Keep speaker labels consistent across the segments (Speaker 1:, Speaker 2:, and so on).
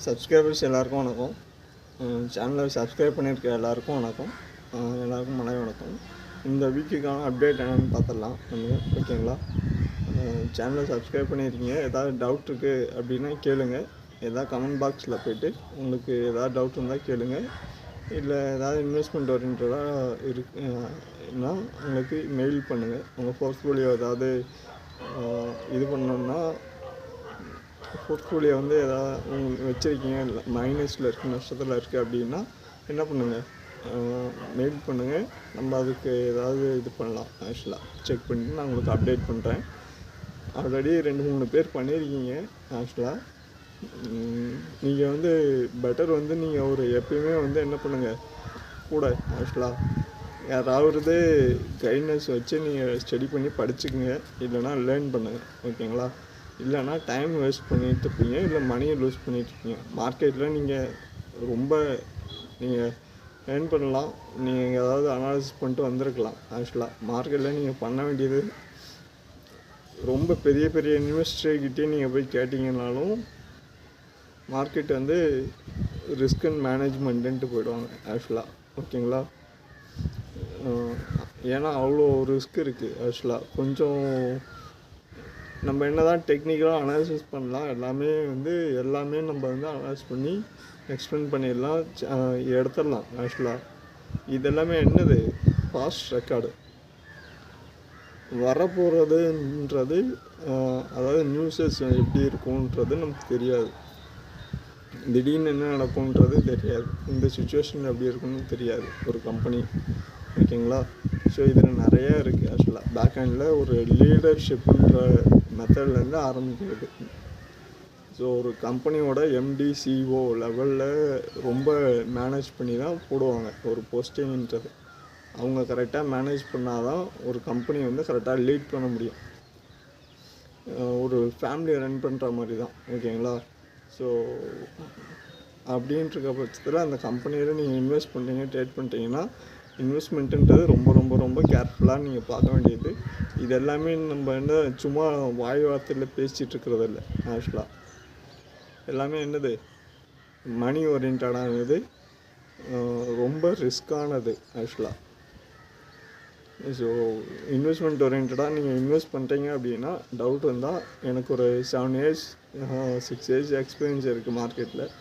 Speaker 1: Subscribers எல்லாருக்கும் வணக்கம். சேனலை சப்ஸ்கிரைப் பண்ணியிருக்க எல்லாருக்கும் வணக்கம். எல்லாருக்கும் மலை வணக்கம். இந்த வீக்குக்கான அப்டேட் என்னென்னு பார்த்துடலாம் நம்ம. ஓகேங்களா? சேனலை சப்ஸ்கிரைப் பண்ணியிருக்கீங்க. ஏதாவது டவுட் இருக்குது அப்படின்னா கேளுங்க. ஏதாவது கமெண்ட் பாக்ஸில் போய்ட்டு உங்களுக்கு ஏதாவது டவுட் இருந்தால் கேளுங்க. இல்லை ஏதாவது இன்வெஸ்ட்மெண்ட் ஓரியன்டாக இருக்குன்னா உங்களுக்கு மெயில் பண்ணுங்கள். உங்கள் போர்ட்ஃபோலியோ ஏதாவது இது பண்ணணுன்னா போர்ட்ஃபோலியோ வந்து எதாவது வச்சுருக்கீங்க, இல்லை மைனஸில் இருக்குது, நஷ்டத்தில் இருக்குது அப்படின்னா என்ன பண்ணுங்கள், மெயில் பண்ணுங்கள். நம்ம அதுக்கு ஏதாவது இது பண்ணலாம். ஆக்சுவலாக செக் பண்ணிட்டு நான் உங்களுக்கு அப்டேட் பண்ணுறேன். ஆல்ரெடி 2-3 பேர் பண்ணியிருக்கீங்க. ஆக்சுவலாக நீங்கள் வந்து பெட்டர் வந்து நீங்கள் ஒரு எப்பயுமே வந்து என்ன பண்ணுங்கள் கூட ஆக்சுவலாக யாராவது கைட்னஸ் வச்சு நீங்கள் ஸ்டடி பண்ணி படிச்சுக்குங்க. இல்லைனா லேர்ன் பண்ணுங்கள். ஓகேங்களா? இல்லைனா டைம் வேஸ்ட் பண்ணிகிட்ருப்பீங்க, இல்லை மணியை லூஸ் பண்ணிகிட்ருப்பீங்க. மார்க்கெட்டில் நீங்கள் ரொம்ப ஏர்ன் பண்ணலாம். நீங்கள் ஏதாவது அனாலிசிஸ் பண்ணிட்டு வந்திருக்கலாம். ஆக்சுவலாக மார்க்கெட்டில் நீங்கள் பண்ண வேண்டியது ரொம்ப பெரிய பெரிய இன்வெஸ்டர்கிட்டே நீங்கள் போய் கேட்டிங்கனாலும் மார்க்கெட் வந்து ரிஸ்க் அண்ட் மேனேஜ்மெண்ட்டுன்ட்டு போயிடுவாங்க. ஆக்சுவலாக ஓகேங்களா? ஏன்னா அவ்வளோ ரிஸ்க் இருக்குது. ஆக்சுவலாக கொஞ்சம் நம்ம என்ன தான் டெக்னிக்கலாக அனாலிசிஸ் பண்ணலாம், எல்லாமே நம்ம வந்து அனலைஸ் பண்ணி எக்ஸ்பிளைன் பண்ணிடலாம், எடுத்துடலாம். ஆக்சுவலாக இதெல்லாமே என்னது பாஸ்ட் ரெக்கார்டு வரப்போகிறதுன்றது, அதாவது நியூஸஸ் எப்படி இருக்கும்ன்றது நமக்கு தெரியாது. திடீர்னு என்ன நடக்கும்ன்றது தெரியாது. இந்த சுச்சுவேஷன் எப்படி இருக்குன்னு தெரியாது ஒரு கம்பெனி. ஓகேங்களா? ஸோ இதில் நிறையா இருக்குது. ஆக்சுவலாக பேக் ஹேண்டில் ஒரு லீடர்ஷிப்ன்ற மெத்தட்லேருந்து ஆரம்பிக்கிறது. ஸோ ஒரு கம்பெனியோட எம்டி சிஓ லெவலில் ரொம்ப மேனேஜ் பண்ணி தான் போடுவாங்க ஒரு போஸ்டிங்ன்றது. அவங்க கரெக்டாக மேனேஜ் பண்ணால் தான் ஒரு கம்பெனி வந்து கரெக்டாக லீட் பண்ண முடியும். ஒரு ஃபேமிலியை ரன் பண்ணுற மாதிரி தான். ஓகேங்களா? ஸோ அப்படின்ற பட்சத்தில் அந்த கம்பெனியில் நீங்கள் இன்வெஸ்ட் பண்ணுறீங்க, ட்ரேட் பண்ணுறீங்கன்னா இன்வெஸ்ட்மெண்ட்டுன்றது ரொம்ப ரொம்ப ரொம்ப கேர்ஃபுல்லாக நீங்கள் பார்க்க வேண்டியது. இது எல்லாமே நம்ம என்ன சும்மா வாய் வார்த்தையில் பேசிகிட்டு இருக்கிறது இல்லை. ஆக்சுவலாக எல்லாமே என்னது மணி ஓரியன்டானது, ரொம்ப ரிஸ்க்கானது. ஆக்சுவலாக ஸோ இன்வெஸ்ட்மெண்ட் ஓரியன்டாக நீங்கள் இன்வெஸ்ட் பண்ணுறீங்க அப்படின்னா டவுட் இருந்தால் எனக்கு ஒரு 7 இயர்ஸ் 6 இயர்ஸ் எக்ஸ்பீரியன்ஸ் இருக்குது மார்க்கெட்டில்.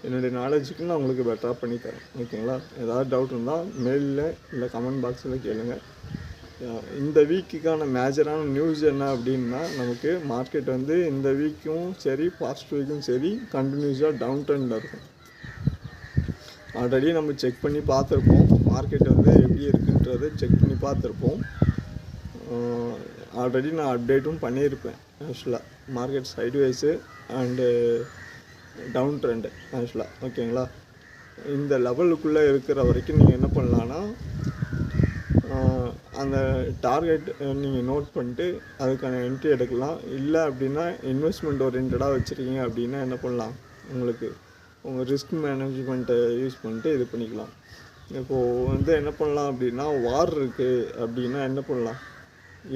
Speaker 1: என்னுடைய நாலேஜுக்கு நான் உங்களுக்கு பெட்டராக பண்ணித்தரேன். ஓகேங்களா? ஏதாவது டவுட் இருந்தால் மெயிலில் இல்லை கமெண்ட் பாக்ஸில் கேளுங்க. இந்த வீக்குக்கான மேஜரான நியூஸ் என்ன அப்படின்னா, நமக்கு மார்க்கெட் வந்து இந்த வீக்கும் சரி பாஸ்ட் வீக்கும் சரி கண்டினியூஸாக டவுன் ட்ரெண்டில் இருக்கும். ஆல்ரெடி நம்ம செக் பண்ணி பார்த்துருப்போம். மார்க்கெட் வந்து எப்படி இருக்குன்றது செக் பண்ணி பார்த்துருப்போம். ஆல்ரெடி நான் அப்டேட்டும் பண்ணியிருப்பேன். ஆக்சுவலாக market sideways and down trend. ஆக்சுவலாக ஓகேங்களா? இந்த லெவலுக்குள்ளே இருக்கிற வரைக்கும் நீங்கள் என்ன பண்ணலான்னா, அந்த டார்கெட் நீங்கள் நோட் பண்ணிட்டு அதுக்கான என்ட்ரி எடுக்கலாம். இல்லை அப்படின்னா இன்வெஸ்ட்மெண்ட் ஓரியன்டாக வச்சுருக்கீங்க அப்படின்னா என்ன பண்ணலாம், உங்களுக்கு உங்கள் ரிஸ்க் மேனேஜ்மெண்ட்டை யூஸ் பண்ணிட்டு இது பண்ணிக்கலாம். இப்போது வந்து என்ன பண்ணலாம் அப்படின்னா, வார் இருக்குது அப்படின்னா என்ன பண்ணலாம்,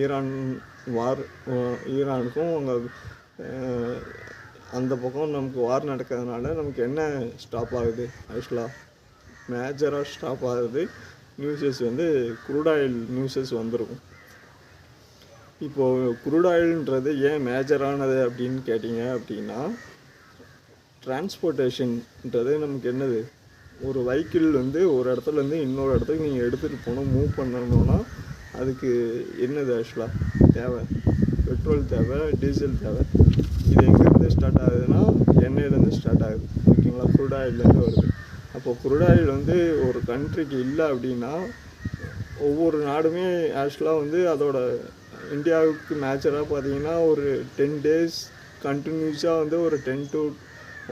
Speaker 1: ஈரான் வார், ஈரானுக்கும் அந்த பக்கம் நமக்கு வார் நடக்கிறதுனால நமக்கு என்ன ஸ்டாப் ஆகுது, ஆக்சுவலாக மேஜராக ஸ்டாப் ஆகுது. நியூஸஸ் வந்து க்ரூட் ஆயில் நியூஸஸ் வந்துருக்கும். இப்போது க்ரூட் ஆயில்ன்றது ஏன் மேஜரானது அப்படின்னு கேட்டிங்க அப்படின்னா, டிரான்ஸ்போர்ட்டேஷன்ன்றது நமக்கு என்னது, ஒரு வெஹிக்கிள் வந்து ஒரு இடத்துலேருந்து இன்னொரு இடத்துக்கு நீங்கள் எடுத்துகிட்டு போகணும், மூவ் பண்ணணுன்னா அதுக்கு என்னது ஆக்சுவலாக தேவை, பெட்ரோல் தேவை, டீசல் தேவை. இது எங்கேருந்து ஸ்டார்ட் ஆகுதுன்னா எண்ணெயிலேருந்து ஸ்டார்ட் ஆகுது. ஓகேங்களா? க்ரூட் ஆயிலேருந்து வருது. அப்போது க்ரூட் ஆயில் வந்து ஒரு கண்ட்ரிக்கு இல்லை அப்படின்னா ஒவ்வொரு நாடுமே ஆக்சுவலாக வந்து அதோட இந்தியாவுக்கு மேஜராக பார்த்தீங்கன்னா ஒரு 10 days கண்டினியூஸாக வந்து ஒரு 10 to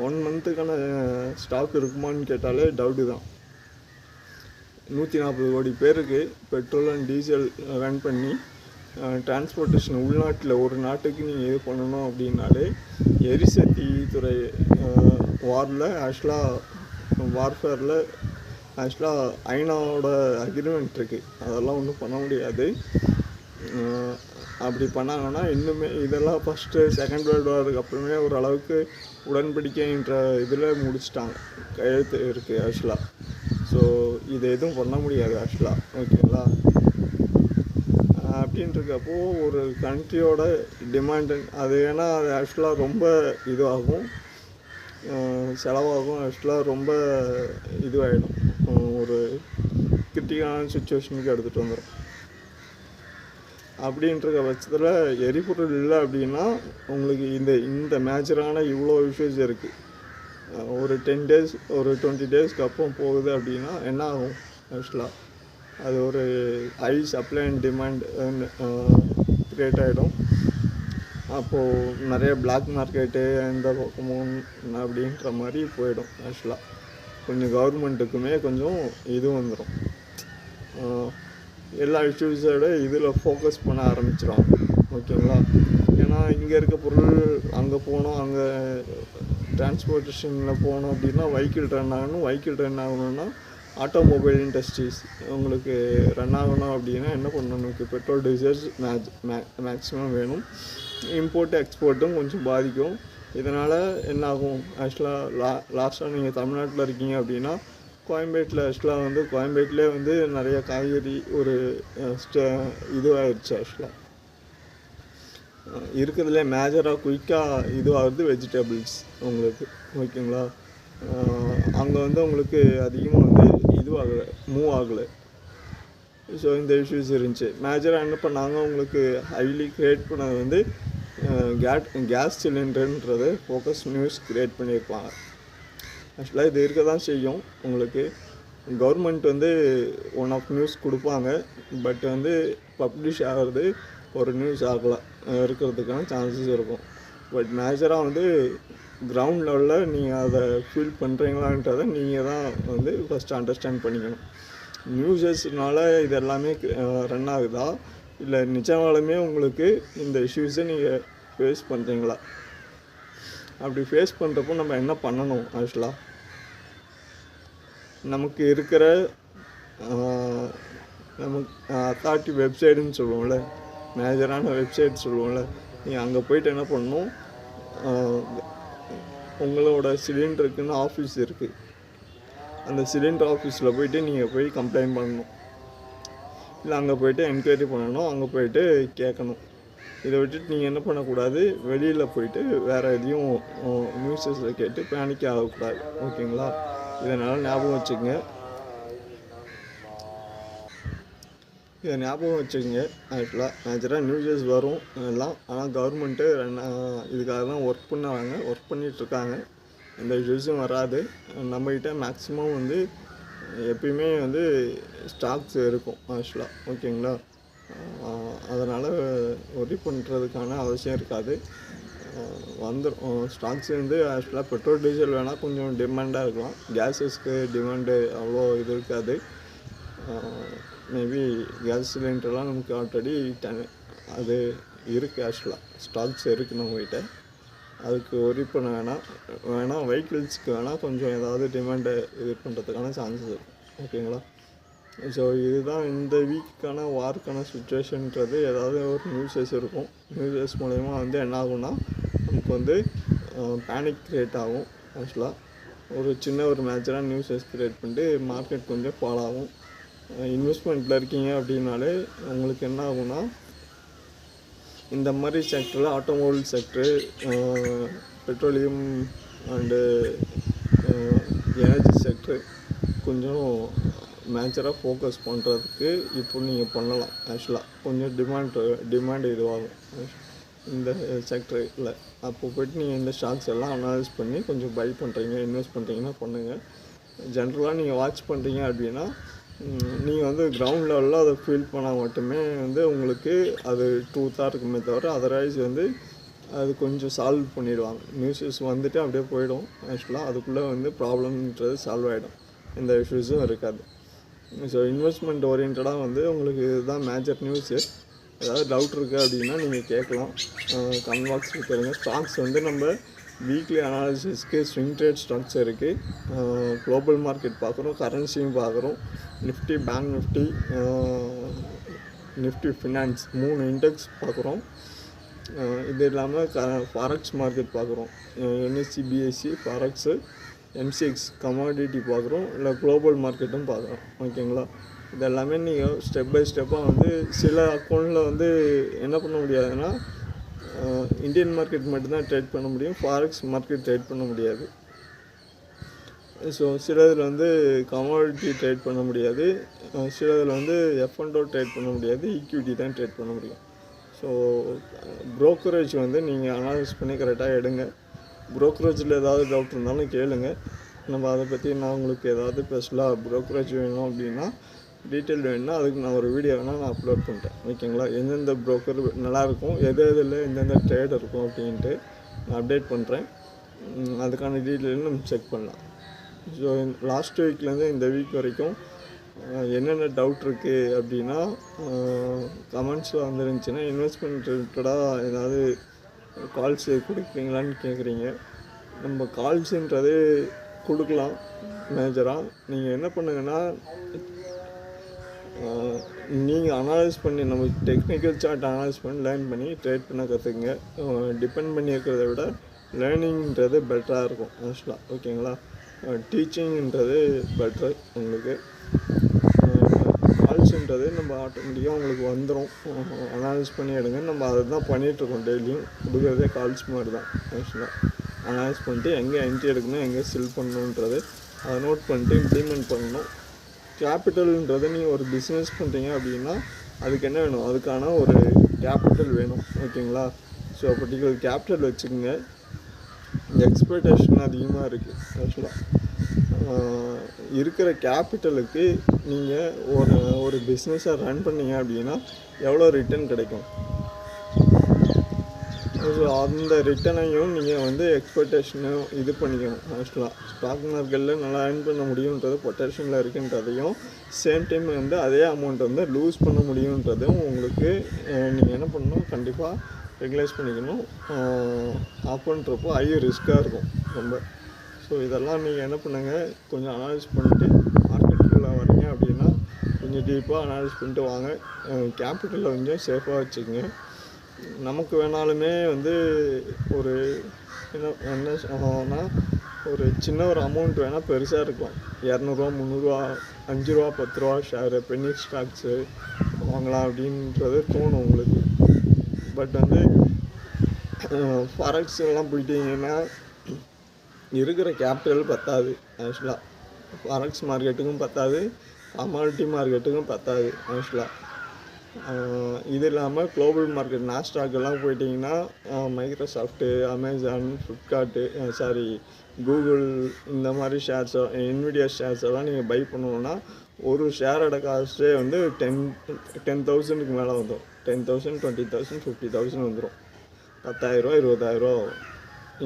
Speaker 1: 1 monthக்கான ஸ்டாக் இருக்குமான்னு கேட்டாலே டவுட்டு தான். 140 கோடி பேருக்கு பெட்ரோல் அண்ட் டீசல் ரன் பண்ணி டிரான்ஸ்போர்ட்டேஷன் உள்நாட்டில் ஒரு நாட்டுக்கு நீங்கள் இது பண்ணணும் அப்படின்னாலே எரிசக்தி துறை வாரில் வார்ஃபேரில் ஐநாவோட அக்ரிமெண்ட் இருக்குது. அதெல்லாம் ஒன்றும் பண்ண முடியாது. அப்படி பண்ணாங்கன்னா இன்னுமே இதெல்லாம் ஃபஸ்ட்டு செகண்ட் வேர்ல்டு வாருக்கு அப்புறமே ஓரளவுக்கு உடன்படிக்கைன்ற இதில் முடிச்சிட்டாங்க, கையெழுத்து இருக்குது ஆக்சுவலாக. ஸோ இது எதுவும் பண்ண முடியாது ஆக்சுவலாக, ஓகேங்களா? அப்படின்றக்கப்போ ஒரு கண்ட்ரியோட டிமாண்டு அது, ஏன்னா அது ஆக்சுவலாக ரொம்ப இதுவாகும், செலவாகும், ஆக்சுவலாக ரொம்ப இதுவாகிடும், ஒரு கிரிட்டிக்கலான சுச்சுவேஷனுக்கு எடுத்துகிட்டு வந்துடும். அப்படின்ற பட்சத்தில் எரிபொருள் இல்லை அப்படின்னா உங்களுக்கு இந்த மேஜரான இவ்வளோ இஷ்யூஸ் இருக்குது. ஒரு 10 days ஒரு 20 daysக்கு அப்புறம் போகுது அப்படின்னா என்ன ஆகும் ஆக்சுவலாக? அது ஒரு high supply and demand create ஆகிடும். அப்போது நிறைய பிளாக் மார்க்கெட்டு எந்த பக்கமும் அப்படின்ற மாதிரி போயிடும் ஆக்சுவலாக. கொஞ்சம் கவர்மெண்ட்டுக்குமே கொஞ்சம் இது வந்துடும், எல்லா இஷ்யூஸோட இதில் ஃபோக்கஸ் பண்ண ஆரம்பிச்சிடும், ஓகேங்களா? ஏன்னா இங்கே இருக்க பொருள் அங்கே போகணும், அங்கே டிரான்ஸ்போர்ட்டேஷனில் போகணும் அப்படின்னா வெஹிக்கிள் ரன் ஆகணும். வெஹிக்கிள் ரன் ஆகணும்னா ஆட்டோமொபைல் இண்டஸ்ட்ரீஸ் உங்களுக்கு ரன் ஆகணும் அப்படின்னா என்ன பண்ணணும்? உங்களுக்கு பெட்ரோல் டீசல்ஸ் மேக்ஸிமம் வேணும். இம்போர்ட் எக்ஸ்போர்ட்டும் கொஞ்சம் பாதிக்கும். இதனால் என்ன ஆகும் ஆக்சுவலாக? லாஸ்ட்டாக நீங்கள் தமிழ்நாட்டில் இருக்கீங்க அப்படின்னா கோயம்பேட்டில் ஆக்சுவலாக வந்து கோயம்பேட்டிலே வந்து நிறைய காய்கறி ஒரு இதுவாகிடுச்சு ஆக்சுவலாக. இருக்கிறதுலே மேஜராக குயிக்காக இதுவாகுது வெஜிடபிள்ஸ் உங்களுக்கு, ஓகேங்களா? அங்கே வந்து உங்களுக்கு அதிகமாக வந்து இதுவாகலை, மூவ் ஆகலை. ஸோ இந்த இஷ்யூஸ் இருந்துச்சு. மேஜராக என்ன பண்ணாங்க, உங்களுக்கு ஹைலி க்ரியேட் பண்ணது வந்து கேஸ் சிலிண்டருன்றது ஃபோக்கஸ் நியூஸ் க்ரியேட் பண்ணியிருப்பாங்க. ஆக்சுவலாக இது இருக்க தான் செய்யும். உங்களுக்கு கவர்மெண்ட் வந்து ஒன் ஆஃப் நியூஸ் கொடுப்பாங்க, பட் வந்து பப்ளிஷ் ஆகிறது ஒரு நியூஸ் ஆகலாம் இருக்கிறதுக்கான சான்சஸ் இருக்கும். பட் மேஜராக வந்து கிரவுண்ட் லெவலில் நீங்கள் அதை ஃபீல் பண்ணுறீங்களான்றதை நீங்கள் தான் வந்து ஃபஸ்ட்டு அண்டர்ஸ்டாண்ட் பண்ணிக்கணும். நியூஸஸ்னால இது எல்லாமே ரன் ஆகுதா, இல்லை நிஜமாலுமே உங்களுக்கு இந்த இஷ்யூஸை நீங்கள் ஃபேஸ் பண்ணுறீங்களா? அப்படி ஃபேஸ் பண்ணுறப்போ நம்ம என்ன பண்ணணும் ஆக்சுவலாக? நமக்கு இருக்கிற நமக்கு அத்தாரிட்டி வெப்சைட்டுன்னு சொல்லுவோம்ல, மேஜரான வெப்சைட் சொல்லுவோம்ல, நீங்கள் அங்கே போய்ட்டு என்ன பண்ணணும்? உங்களோட சிலிண்டருக்குன்னு ஆஃபீஸ் இருக்குது, அந்த சிலிண்டர் ஆஃபீஸில் போய்ட்டு நீங்கள் போய் கம்ப்ளைண்ட் பண்ணணும், இல்லை அங்கே போய்ட்டு என்கொயரி பண்ணணும், அங்கே போய்ட்டு கேட்கணும். இதை விட்டுட்டு நீங்கள் என்ன பண்ணக்கூடாது, வெளியில் போயிட்டு வேறு எதையும் நியூஸஸில் கேட்டு பேனிக் ஆகக்கூடாது, ஓகேங்களா? இதனால் ஞாபகம் வச்சுக்கோங்க, இதை ஞாபகம் வச்சுக்கோங்க. ஆக்சுவலாக மேஜராக நியூஸஸ் வரும் எல்லாம், ஆனால் கவர்மெண்ட்டு இதுக்காக தான் ஒர்க் பண்ணுவாங்க, ஒர்க் பண்ணிகிட்ருக்காங்க. எந்த இஷ்யூஸும் வராது. நம்மகிட்ட மேக்ஸிமம் வந்து எப்பயுமே வந்து ஸ்டாக்ஸ் இருக்கும் ஆக்சுவலாக, ஓகேங்களா? அதனால் ஒரி பண்ணுறதுக்கான அவசியம் இருக்காது, வந்துடும். ஸ்டாக்ஸ் வந்து ஆக்சுவலாக பெட்ரோல் டீசல் வேணால் கொஞ்சம் டிமாண்டாக இருக்கலாம், கேஸஸ்க்கு டிமாண்டு அவ்வளோ இது இருக்காது. மேபி கேஸ் சிலிண்டர்லாம் நமக்கு ஆல்ரெடி அது இருக்குது ஆக்சுவலாக, ஸ்டாக்ஸ் இருக்குது நம்மகிட்ட, அதுக்கு ஒரி பண்ண வேணாம். வெஹிக்கிள்ஸ்க்கு வேணால் கொஞ்சம் ஏதாவது டிமாண்டை இது பண்ணுறதுக்கான சான்சஸ் இருக்கும், ஓகேங்களா? ஸோ இதுதான் இந்த வீக்கான வார்க்கான சுச்சுவேஷன்றது. ஏதாவது ஒரு நியூஸஸ் இருக்கும், நியூஸஸ் மூலயமா வந்து என்ன ஆகும்னா நமக்கு வந்து பேனிக் க்ரியேட் ஆகும். ஆக்சுவலாக ஒரு சின்ன ஒரு மேஜராக நியூஸஸ் க்ரியேட் பண்ணிட்டு மார்க்கெட் கொஞ்சம் ஃபால் ஆகும். இன்வெஸ்ட்மெண்ட்டில் இருக்கீங்க அப்படின்னாலே உங்களுக்கு என்ன ஆகும்னா இந்த மாதிரி செக்டரில் automobile sector, petroleum and energy sector கொஞ்சம் மேஜராக ஃபோக்கஸ் பண்ணுறதுக்கு இப்போ நீங்கள் பண்ணலாம். ஆக்சுவலாக கொஞ்சம் டிமாண்ட் இதுவாகும் இந்த செக்டரில். அப்போ போய்ட்டு நீங்கள் இந்த ஸ்டாக்ஸ் எல்லாம் அனலைஸ் பண்ணி கொஞ்சம் பை பண்ணுறீங்க, இன்வெஸ்ட் பண்ணுறீங்கன்னா பண்ணுங்கள். ஜென்ரலாக நீங்கள் வாட்ச் பண்ணுறீங்க அப்படின்னா நீங்கள் வந்து கிரவுண்ட் லெவலில் அதை ஃபீல் பண்ணால் மட்டுமே வந்து உங்களுக்கு அது ட்ரூத்தாக இருக்குமே தவிர, அதர்வைஸ் வந்து அது கொஞ்சம் சால்வ் பண்ணிடுவாங்க. நியூஸஸ் வந்துட்டு அப்படியே போயிடும். ஆக்சுவலாக அதுக்குள்ளே வந்து ப்ராப்ளம்ன்றது சால்வ் ஆகிடும், எந்த இஷ்யூஸும் இருக்காது. ஸோ இன்வெஸ்ட்மெண்ட் ஓரியன்டாக வந்து உங்களுக்கு இதுதான் மேஜர் நியூஸு. ஏதாவது டவுட் இருக்குது அப்படின்னா நீங்கள் கேட்கலாம், கமெண்ட் பாக்ஸில் கேளுங்க. ஸ்டாக்ஸ் வந்து நம்ம வீக்லி அனாலிசிஸ்க்கு ஸ்விங் ட்ரேட் ஸ்டாக்ஸ் இருக்குது, குளோபல் மார்க்கெட் பார்க்குறோம், கரன்சியும் பார்க்குறோம், Nifty, bank Nifty, Nifty finance 3 index பார்க்குறோம். இது இல்லாமல் ஃபாரெக்ஸ் மார்க்கெட் பார்க்குறோம். என்எஸ்சி பிஎஸ்சி ஃபாரெக்ஸு எம்சிஎக்ஸ் கமாடிட்டி பார்க்குறோம், இல்லை குளோபல் மார்க்கெட்டும் பார்க்குறோம். ஓகேங்களா? இது எல்லாமே நீங்கள் ஸ்டெப் பை ஸ்டெப்பாக வந்து சில அக்கௌண்ட்டில் வந்து என்ன பண்ண முடியாதுன்னா இந்தியன் மார்க்கெட் மட்டும்தான் ட்ரேட் பண்ண முடியும், ஃபாரெக்ஸ் மார்க்கெட் ட்ரேட் பண்ண முடியாது. ஸோ சிலதில் வந்து கமாடிட்டி ட்ரேட் பண்ண முடியாது, சிலதில் வந்து F&O ட்ரேட் பண்ண முடியாது, ஈக்விட்டி தான் ட்ரேட் பண்ண முடியும். ஸோ ப்ரோக்கரேஜ் வந்து நீங்கள் அனாலிஸ் பண்ணி கரெக்டாக எடுங்க. ப்ரோக்கரேஜில் ஏதாவது டவுட் இருந்தாலும் கேளுங்க, நம்ம அதை பற்றி நான் உங்களுக்கு ஏதாவது ஸ்பெஷலாக ப்ரோக்கரேஜ் வேணும் அப்படின்னா டீட்டெயில் வேணும்னா அதுக்கு நான் ஒரு வீடியோ வேணால் நான் அப்லோட் பண்ணிட்டேன். ஓகேங்களா? எந்தெந்த ப்ரோக்கர் நல்லாயிருக்கும், எதில் எந்தெந்த ட்ரேட் இருக்கும் அப்படின்ட்டு நான் அப்டேட் பண்ணுறேன். அதுக்கான டீட்டெயிலும் நம்ம செக் பண்ணலாம். ஸோ லாஸ்ட் வீக்லேருந்து இந்த வீக் வரைக்கும் என்னென்ன டவுட் இருக்குது அப்படின்னா கமெண்ட்ஸில் வந்துருந்துச்சுன்னா இன்வெஸ்ட்மெண்ட் ரிலேட்டடாக ஏதாவது கால்ஸ் கொடுக்குறீங்களான்னு கேட்குறீங்க. நம்ம கால்ஸுன்றது கொடுக்கலாம் மேஜராக. நீங்கள் என்ன பண்ணுங்கன்னா நீங்கள் அனலைஸ் பண்ணி நம்ம டெக்னிக்கல் சார்ட் அனலைஸ் பண்ணி லேர்ன் பண்ணி ட்ரேட் பண்ண கற்றுக்குங்க. டிபெண்ட் பண்ணி இருக்கிறத விட லேர்னிங்கிறது பெட்டராக இருக்கும் ஆக்சுவலாக. ஓகேங்களா? டீச்சிங்ன்றது பெட்ரு உங்களுக்கு. கால்ஸுன்றது நம்ம ஆட்டோமேட்டிக்காக உங்களுக்கு வந்துடும், அனலைஸ் பண்ணி எடுங்க. நம்ம அதை தான் பண்ணிகிட்ருக்கோம், டெய்லியும் கொடுக்குறதே கால்ஸ் மாதிரி தான் ஆக்சுவலாக. அனலைஸ் பண்ணிட்டு எங்கே என்ட்ரி எடுக்கணும், எங்கே செல் பண்ணணுன்றது அதை நோட் பண்ணிட்டு இம்ப்ளிமெண்ட் பண்ணணும். கேபிட்டல்ன்றது நீங்கள் ஒரு பிஸ்னஸ் பண்ணுறீங்க அப்படின்னா அதுக்கு என்ன வேணும், அதுக்கான ஒரு கேபிட்டல் வேணும். ஓகேங்களா? ஸோ பர்டிகுலர் கேபிட்டல் வச்சுக்கோங்க. எக்ஸ்பெக்டேஷன் அதிகமாக இருக்குது ஆக்சுவலாக. இருக்கிற கேபிட்டலுக்கு நீங்கள் ஒரு பிஸ்னஸை ரன் பண்ணீங்க அப்படின்னா எவ்வளோ ரிட்டர்ன் கிடைக்கும், ஸோ அந்த ரிட்டனையும் நீங்கள் வந்து எக்ஸ்பெக்டேஷனும் இது பண்ணிக்கணும். ஆக்சுவலாக ஸ்டாக் மார்க்கெட்டில் நல்லா ஏர்ன் பண்ண முடியுன்றது பொட்டன்ஷியலில் இருக்குன்றதையும், சேம் டைம் வந்து அதே அமௌண்ட் வந்து லூஸ் பண்ண முடியுன்றதும் உங்களுக்கு நீங்கள் என்ன பண்ணணும், கண்டிப்பாக ரெகுலைஸ் பண்ணிக்கணும். ஆஃப்ன்றப்போ ஹை ரிஸ்க்காக இருக்கும் ரொம்ப. ஸோ இதெல்லாம் நீங்கள் என்ன பண்ணுங்கள், கொஞ்சம் அனலைஸ் பண்ணிவிட்டு மார்க்கெட்டுக்குள்ளே வரீங்க அப்படின்னா கொஞ்சம் டீப்பாக அனலைஸ் பண்ணிட்டு வாங்க. கேபிட்டலில் கொஞ்சம் சேஃபாக வச்சுக்கோங்க. நமக்கு வேணாலுமே வந்து ஒரு என்ன ஆகும்னா ஒரு சின்ன ஒரு அமௌண்ட் வேணால் பெருசாக இருக்கலாம். 200 300 5 ரூபா 10 ரூபா ஷேரு பென்னி ஸ்டாக்ஸு வாங்கலாம் அப்படின்றது தோணும் உங்களுக்கு. பட் வந்து ஃபாரெக்ஸ் எல்லாம் போயிட்டீங்கன்னா இருக்கிற கேபிட்டல் பத்தாது ஆக்சுவலாக. ஃபாரெக்ஸ் மார்க்கெட்டுக்கும் பத்தாது, கமாடிட்டி மார்க்கெட்டுக்கும் பத்தாது ஆக்சுவலாக. இது இல்லாமல் குளோபல் மார்க்கெட் நாஸ்டாக்கெல்லாம் போயிட்டிங்கன்னா மைக்ரோசாஃப்ட்டு, அமேசான், ஃப்ளிப்கார்ட்டு, கூகுள் இந்த மாதிரி ஷேர்ஸோ இன்விடியா ஷேர்ஸ் எல்லாம் நீங்கள் பை பண்ணணுன்னா ஒரு ஷேரோட காஸ்ட்டே வந்து 10,000க்கு மேலே வந்துடும். 10,000 20,000 50,000 வந்துடும். 10,000 20,000 வரும்.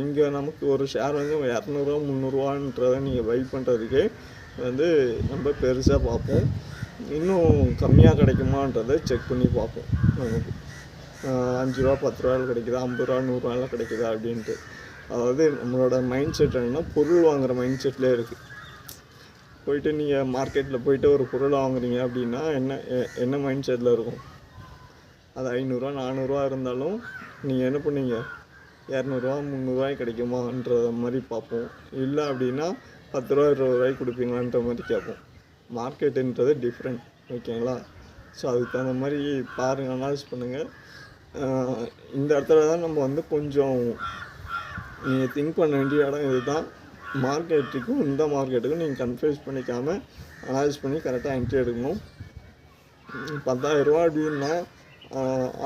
Speaker 1: இங்கே நமக்கு ஒரு ஷேர் வந்து 200 300 நீங்கள் பை பண்ணுறதுக்கே வந்து நம்ம பெருசாக பார்ப்போம். இன்னும் கம்மியாக கிடைக்குமான்றதை செக் பண்ணி பார்ப்போம். நமக்கு 5 ரூபா 10 ரூபாயில் கிடைக்குதா, 50 ரூபா 100 ரூபாயில் கிடைக்குதா அப்படின்ட்டு. அதாவது நம்மளோட மைண்ட் செட் என்னென்னா பொருள் வாங்குகிற மைண்ட் செட்லேயே இருக்குது. போயிட்டு நீங்கள் மார்க்கெட்டில் போயிட்டு ஒரு பொருள் வாங்குறீங்க அப்படின்னா என்ன மைண்ட் செட்டில் இருக்கும், அது 500 400 இருந்தாலும் நீங்கள் என்ன பண்ணீங்க, 200 300 கிடைக்குமான்ற மாதிரி பார்ப்போம். இல்லை அப்படின்னா 10 ரூபா 20 ரூபாய்க்கு கொடுப்பீங்களான்ற மாதிரி கேட்போம். மார்க்கெட்டுன்றது டிஃப்ரெண்ட். ஓகேங்களா? ஸோ அதுக்கு தகுந்த மாதிரி பாருங்கள், அனலைஸ் பண்ணுங்கள். இந்த இடத்துல தான் நம்ம வந்து கொஞ்சம் நீங்கள் திங்க் பண்ண வேண்டிய இடம் இது தான். மார்க்கெட்டுக்கும் இந்த மார்க்கெட்டுக்கும் நீங்கள் கன்ஃபியூஸ் பண்ணிக்காமல் அனலைஸ் பண்ணி கரெக்டாக என்ட்ரி எடுக்கணும். 10,000 ரூபா அப்படின்னா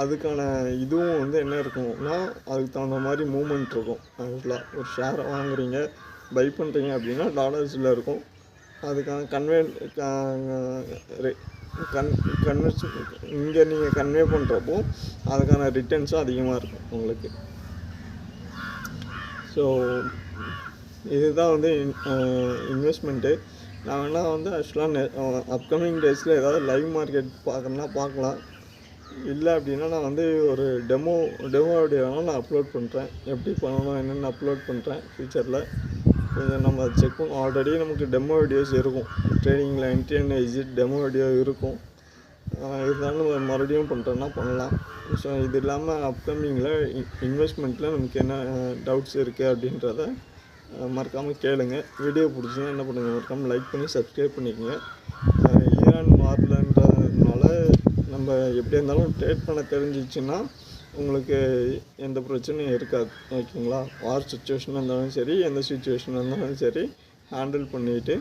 Speaker 1: அதுக்கான இதுவும் வந்து என்ன இருக்கும்னா அதுக்கு தகுந்த மாதிரி மூமெண்ட் இருக்கும். ஆக்சுவலாக ஒரு ஷேரை வாங்குறீங்க பை பண்ணுறீங்க அப்படின்னா டாலர்ஸில் இருக்கும். அதுக்கான இங்கே நீங்கள் கன்வே பண்ணுறப்போ அதுக்கான ரிட்டர்ன்ஸும் அதிகமாக இருக்கும் உங்களுக்கு. ஸோ இதுதான் வந்து இன்வெஸ்ட்மெண்ட்டு. நான் வேணால் வந்து ஆக்சுவலாக அப்கமிங் டேஸில் ஏதாவது லைவ் மார்க்கெட் பார்க்கணுன்னா பார்க்கலாம். இல்லை அப்படின்னா நான் வந்து ஒரு டெமோ வீடியோ வேணால் நான் அப்லோட் பண்ணுறேன். எப்படி பண்ணணும் என்னென்னு அப்லோட் பண்ணுறேன் ஃப்யூச்சரில். கொஞ்சம் நம்ம செக் பண்ண ஆல்ரெடி நமக்கு டெமோ வீடியோஸ் இருக்கும். ட்ரேடிங்கில் entry and exit demo video இருக்கும். இருந்தாலும் மறுபடியும் பண்ணுறேன்னா பண்ணலாம். ஸோ இது இல்லாமல் அப்கமிங்கில் இன்வெஸ்ட்மெண்ட்டில் நமக்கு என்ன டவுட்ஸ் இருக்குது அப்படின்றத மறக்காமல் கேளுங்க. வீடியோ பிடிச்சின்னா என்ன பண்ணுங்கள், மறக்காமல் லைக் பண்ணி சப்ஸ்கிரைப் பண்ணிக்கோங்க. ஈரான் மாறலன்றதுனால நம்ம எப்படி இருந்தாலும் ட்ரேட் பண்ண தெரிஞ்சிச்சுன்னா உங்களுக்கு எந்த பிரச்சனையும் இருக்காது. ஓகேங்களா? வார் சுச்சுவேஷனாக இருந்தாலும் சரி, எந்த சுச்சுவேஷனாக இருந்தாலும் சரி, ஹேண்டில் பண்ணிவிட்டு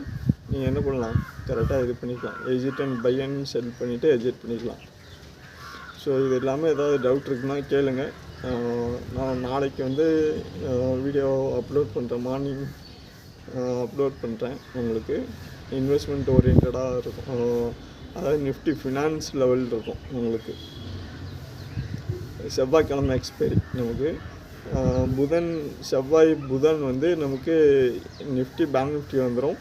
Speaker 1: நீங்கள் என்ன பண்ணலாம், கரெக்டாக இது பண்ணிக்கலாம். Exit and by and sell பண்ணிவிட்டு எக்ஸிட் பண்ணிக்கலாம். ஸோ இது இல்லாமல் ஏதாவது டவுட் இருக்குன்னா கேளுங்க. நான் நாளைக்கு வந்து வீடியோ அப்லோட் பண்ணுறேன், மார்னிங் அப்லோட் பண்ணுறேன். உங்களுக்கு இன்வெஸ்ட்மெண்ட் ஓரியன்டாக இருக்கும். அதாவது நிஃப்டி ஃபினான்ஸ் லெவல் இருக்கும். உங்களுக்கு செவ்வாய்க்கிழமை எக்ஸ்பைரி நமக்கு. செவ்வாய் புதன் வந்து நமக்கு நிஃப்டி பேங்க் நிஃப்டி வந்துடும்.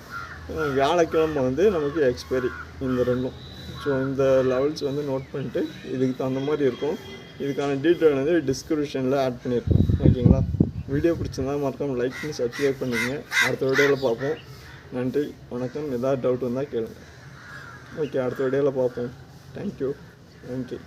Speaker 1: வியாழக்கிழமை வந்து நமக்கு எக்ஸ்பைரி, இந்த ரெண்டும். ஸோ இந்த லெவல்ஸ் வந்து நோட் பண்ணிட்டு இதுக்கு தகுந்த மாதிரி இருக்கும். இதுக்கான டீட்டெயில் வந்து டிஸ்கிரிப்ஷனில் ஆட் பண்ணியிருக்கோம். ஓகேங்களா? வீடியோ பிடிச்சிருந்தா மறக்காமல் லைக் பண்ணி சப்ஸ்கிரைப் பண்ணிங்க. அடுத்த வீடியோவில் பார்ப்போம். நன்றி, வணக்கம். ஏதாவது டவுட் வந்தால் கேளுங்க. ஓகே, அடுத்த வீடியோவில் பார்ப்போம். தேங்க்யூ, நன்றி.